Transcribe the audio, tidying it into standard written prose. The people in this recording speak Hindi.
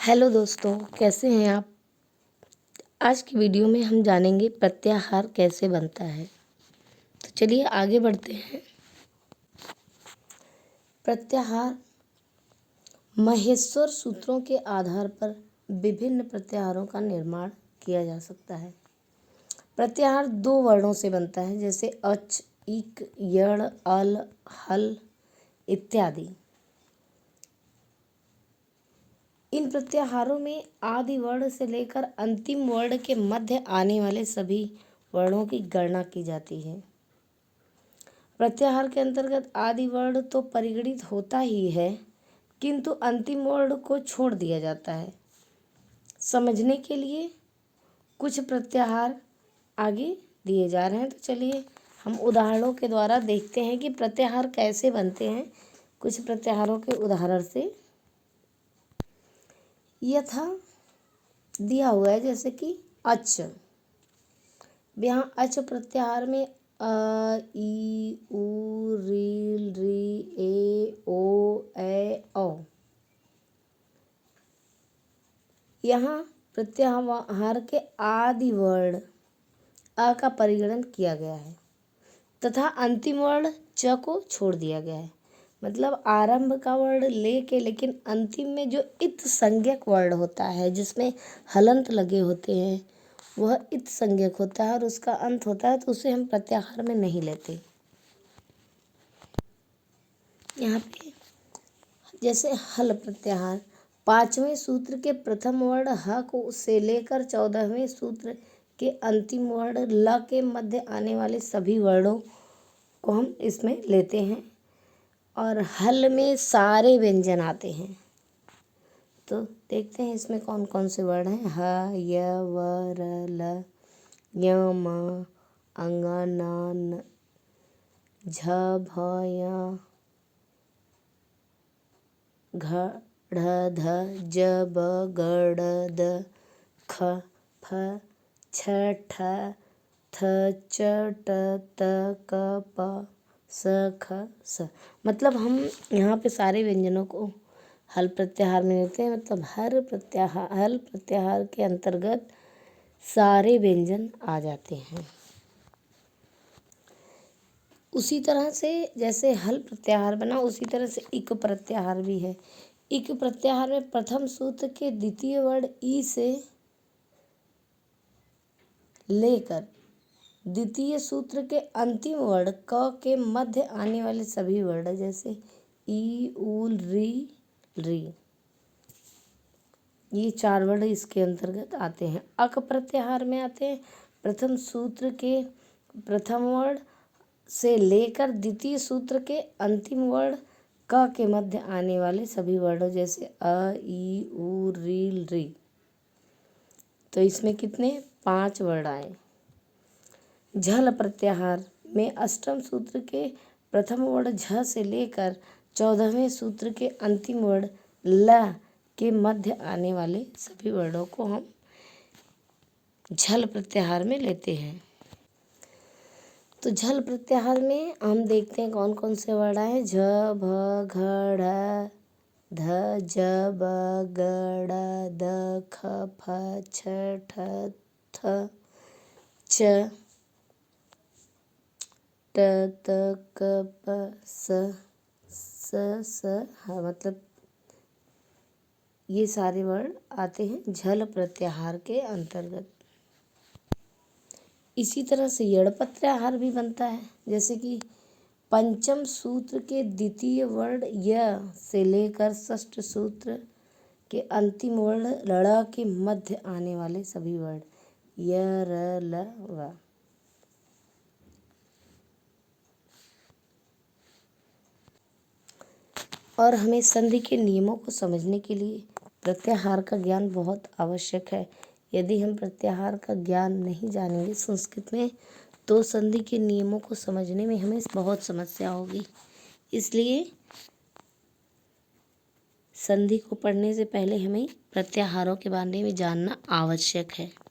हेलो दोस्तों, कैसे हैं आप। आज की वीडियो में हम जानेंगे प्रत्याहार कैसे बनता है। तो चलिए आगे बढ़ते हैं। प्रत्याहार महेश्वर सूत्रों के आधार पर विभिन्न प्रत्याहारों का निर्माण किया जा सकता है। प्रत्याहार दो वर्णों से बनता है, जैसे अच, इक, यड़, अल, हल इत्यादि। इन प्रत्याहारों में आदि वर्ण से लेकर अंतिम वर्ण के मध्य आने वाले सभी वर्णों की गणना की जाती है। प्रत्याहार के अंतर्गत आदि वर्ण तो परिगणित होता ही है, किंतु अंतिम वर्ण को छोड़ दिया जाता है। समझने के लिए कुछ प्रत्याहार आगे दिए जा रहे हैं, तो चलिए हम उदाहरणों के द्वारा देखते हैं कि प्रत्याहार कैसे बनते हैं। कुछ प्रत्याहारों के उदाहरण से यथा दिया हुआ है, जैसे कि अच। यहाँ अच प्रत्याहार में अ, ई, उ, री, री, ए, ओ, ए, औ। यहाँ प्रत्याहार के आदि वर्ण अ का परिगणन किया गया है तथा अंतिम वर्ण च को छोड़ दिया गया है। मतलब आरंभ का वर्ण ले के, लेकिन अंतिम में जो इत संज्ञक वर्ण होता है, जिसमें हलंत लगे होते हैं, वह इत संज्ञक होता है और उसका अंत होता है, तो उसे हम प्रत्याहार में नहीं लेते। यहाँ पे जैसे हल प्रत्याहार, 5वें सूत्र के प्रथम वर्ण ह को से लेकर 14वें सूत्र के अंतिम वर्ण ल के मध्य आने वाले सभी वर्णों को हम इसमें लेते हैं। और हल में सारे व्यंजन आते हैं। तो देखते हैं इसमें कौन कौन से वर्ण हैं। ह, य, व, र, ल, य, म, अंग, न, झ, भ, य, घ, ढ, ध, ज, ब, ग, ड़, द, ख, फ, छ, ठ, थ, च, ट, त, क, प, स, ख, स। मतलब हम यहाँ पे सारे व्यंजनों को हल प्रत्याहार में लेते हैं। मतलब हल प्रत्याहार के अंतर्गत सारे व्यंजन आ जाते हैं। उसी तरह से जैसे हल प्रत्याहार बना, उसी तरह से इक प्रत्याहार भी है। इक प्रत्याहार में प्रथम सूत्र के द्वितीय वर्ण ई से लेकर द्वितीय सूत्र के अंतिम वर्ण क के मध्य आने वाले सभी वर्ण, जैसे ई, उ, री, री, ये 4 वर्ण इसके अंतर्गत आते हैं। अक प्रत्याहार में आते हैं प्रथम सूत्र के प्रथम वर्ण से लेकर द्वितीय सूत्र के अंतिम वर्ण क के मध्य आने वाले सभी वर्ण, जैसे अ, ई, उ, री, री। तो इसमें कितने 5 वर्ण आए। झल प्रत्याहार में अष्टम सूत्र के प्रथम वर्ण झ से लेकर 14वें सूत्र के अंतिम वर्ण ल के मध्य आने वाले सभी वर्णों को हम झल प्रत्याहार में लेते हैं। तो झल प्रत्याहार में हम देखते हैं कौन कौन से वर्ण आए। झ, भ, घ, ढ, ध, ज, ब, ग, ड़, द, ख, फ, छ, ठ, थ, च, ट, त, क, प, स, ह। मतलब ये सारे वर्ण आते हैं झल प्रत्याहार के अंतर्गत। इसी तरह से यड़ प्रत्याहार भी बनता है, जैसे कि पंचम सूत्र के द्वितीय वर्ण य से लेकर षष्ठ सूत्र के अंतिम वर्ण ड़ के मध्य आने वाले सभी वर्ण य, र, ल, व। और हमें संधि के नियमों को समझने के लिए प्रत्याहार का ज्ञान बहुत आवश्यक है। यदि हम प्रत्याहार का ज्ञान नहीं जानेंगे संस्कृत में, तो संधि के नियमों को समझने में हमें बहुत समस्या होगी। इसलिए संधि को पढ़ने से पहले हमें प्रत्याहारों के बारे में जानना आवश्यक है।